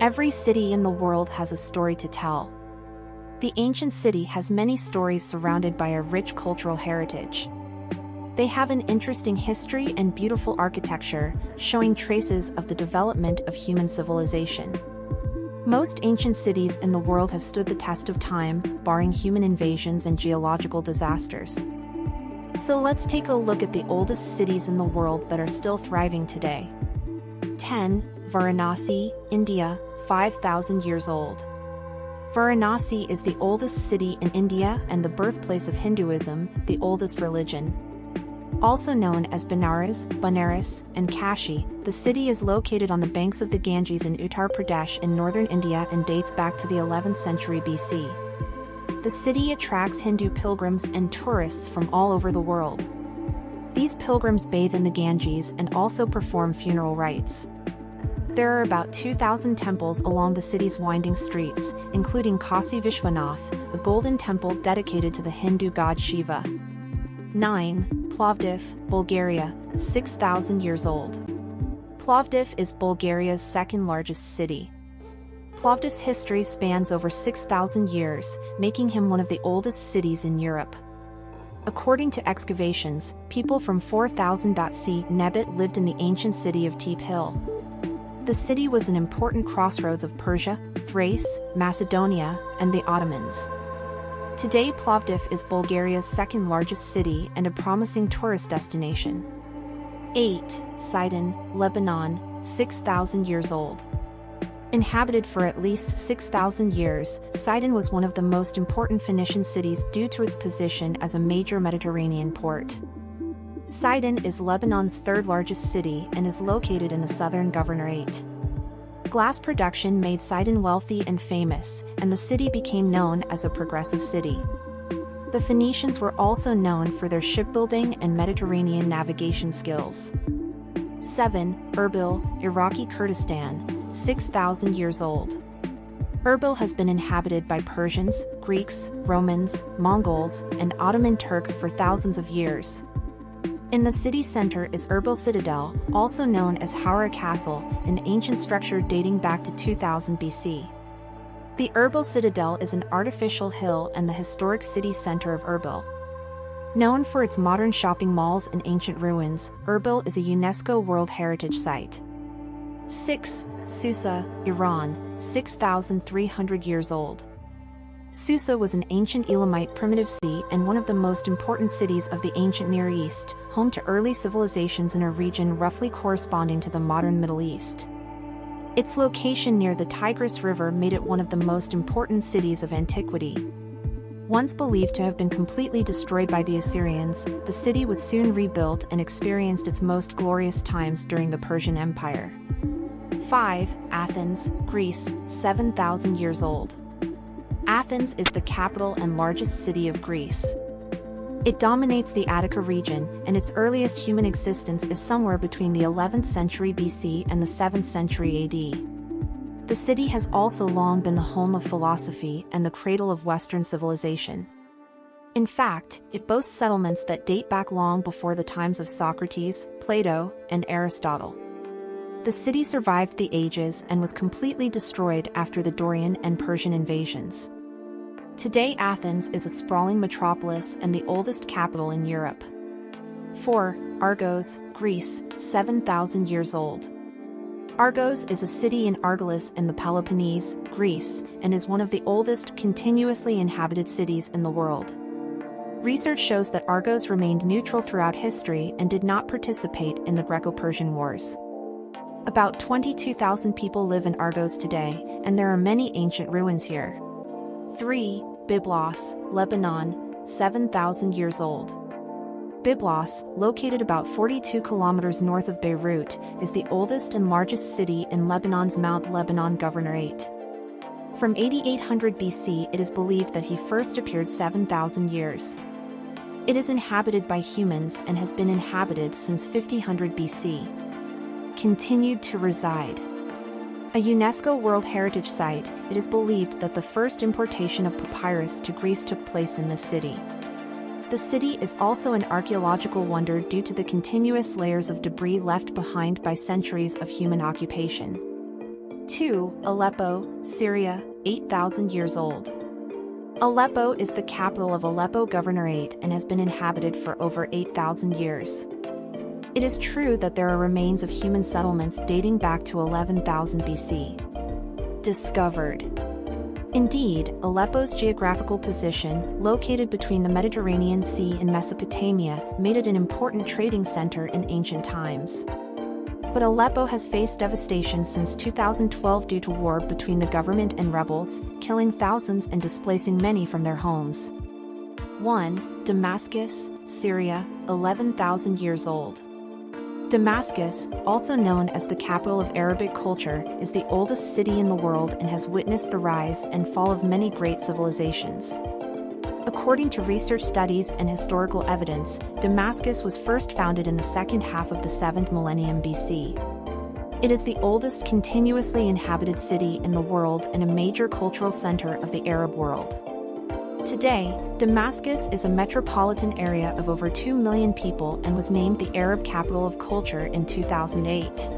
Every city in the world has a story to tell. The ancient city has many stories surrounded by a rich cultural heritage. They have an interesting history and beautiful architecture, showing traces of the development of human civilization. Most ancient cities in the world have stood the test of time, barring human invasions and geological disasters. So let's take a look at the oldest cities in the world that are still thriving today. 10. Varanasi, India, 5,000 years old. Varanasi is the oldest city in India and the birthplace of Hinduism, the oldest religion. Also known as Benares, and Kashi, the city is located on the banks of the Ganges in Uttar Pradesh in northern India and dates back to the 11th century BC. The city attracts Hindu pilgrims and tourists from all over the world. These pilgrims bathe in the Ganges and also perform funeral rites. There are about 2,000 temples along the city's winding streets, including Kasi Vishwanath, a golden temple dedicated to the Hindu god Shiva. 9. Plovdiv, Bulgaria, 6,000 years old. Plovdiv is Bulgaria's second-largest city. Plovdiv's history spans over 6,000 years, making him one of the oldest cities in Europe. According to excavations, people from 4000 C. Nebit lived in the ancient city of Tepe Hill. The city was an important crossroads of Persia, Thrace, Macedonia, and the Ottomans. Today Plovdiv is Bulgaria's second-largest city and a promising tourist destination. 8. Sidon, Lebanon, 6,000 years old. Inhabited for at least 6,000 years, Sidon was one of the most important Phoenician cities due to its position as a major Mediterranean port. Sidon is Lebanon's third-largest city and is located in the southern governorate. Glass production made Sidon wealthy and famous, and the city became known as a progressive city. The Phoenicians were also known for their shipbuilding and Mediterranean navigation skills. 7. Erbil, Iraqi Kurdistan, 6,000 years old. Erbil has been inhabited by Persians, Greeks, Romans, Mongols, and Ottoman Turks for thousands of years. In the city center is Erbil Citadel, also known as Howrah Castle, an ancient structure dating back to 2000 BC. The Erbil Citadel is an artificial hill and the historic city center of Erbil. Known for its modern shopping malls and ancient ruins, Erbil is a UNESCO World Heritage Site. 6. Susa, Iran, 6,300 years old. Susa was an ancient Elamite primitive city and one of the most important cities of the ancient Near East, home to early civilizations in a region roughly corresponding to the modern Middle East. Its location near the Tigris River made it one of the most important cities of antiquity. Once believed to have been completely destroyed by the Assyrians, the city was soon rebuilt and experienced its most glorious times during the Persian Empire. 5. Athens, Greece, 7,000 years old. Athens is the capital and largest city of Greece. It dominates the Attica region, and its earliest human existence is somewhere between the 11th century BC and the 7th century AD. The city has also long been the home of philosophy and the cradle of Western civilization. In fact, it boasts settlements that date back long before the times of Socrates, Plato, and Aristotle. The city survived the ages and was completely destroyed after the Dorian and Persian invasions. Today Athens is a sprawling metropolis and the oldest capital in Europe. 4. Argos, Greece, 7,000 years old. Argos is a city in Argolis in the Peloponnese, Greece, and is one of the oldest continuously inhabited cities in the world. Research shows that Argos remained neutral throughout history and did not participate in the Greco-Persian Wars. About 22,000 people live in Argos today, and there are many ancient ruins here. 3. Byblos, Lebanon, 7,000 years old. Byblos, located about 42 kilometers north of Beirut, is the oldest and largest city in Lebanon's Mount Lebanon Governorate. From 8800 BC it is believed that he first appeared 7,000 years. It is inhabited by humans and has been inhabited since 5000 BC. Continued to reside. A UNESCO World Heritage Site, it is believed that the first importation of papyrus to Greece took place in this city. The city is also an archaeological wonder due to the continuous layers of debris left behind by centuries of human occupation. 2. Aleppo, Syria, 8,000 years old. Aleppo is the capital of Aleppo Governorate and has been inhabited for over 8,000 years. It is true that there are remains of human settlements dating back to 11,000 BC. Discovered. Indeed, Aleppo's geographical position, located between the Mediterranean Sea and Mesopotamia, made it an important trading center in ancient times. But Aleppo has faced devastation since 2012 due to war between the government and rebels, killing thousands and displacing many from their homes. 1. Damascus, Syria, 11,000 years old. Damascus, also known as the capital of Arabic culture, is the oldest city in the world and has witnessed the rise and fall of many great civilizations. According to research studies and historical evidence, Damascus was first founded in the second half of the 7th millennium BC. It is the oldest continuously inhabited city in the world and a major cultural center of the Arab world. Today, Damascus is a metropolitan area of over 2 million people and was named the Arab Capital of Culture in 2008.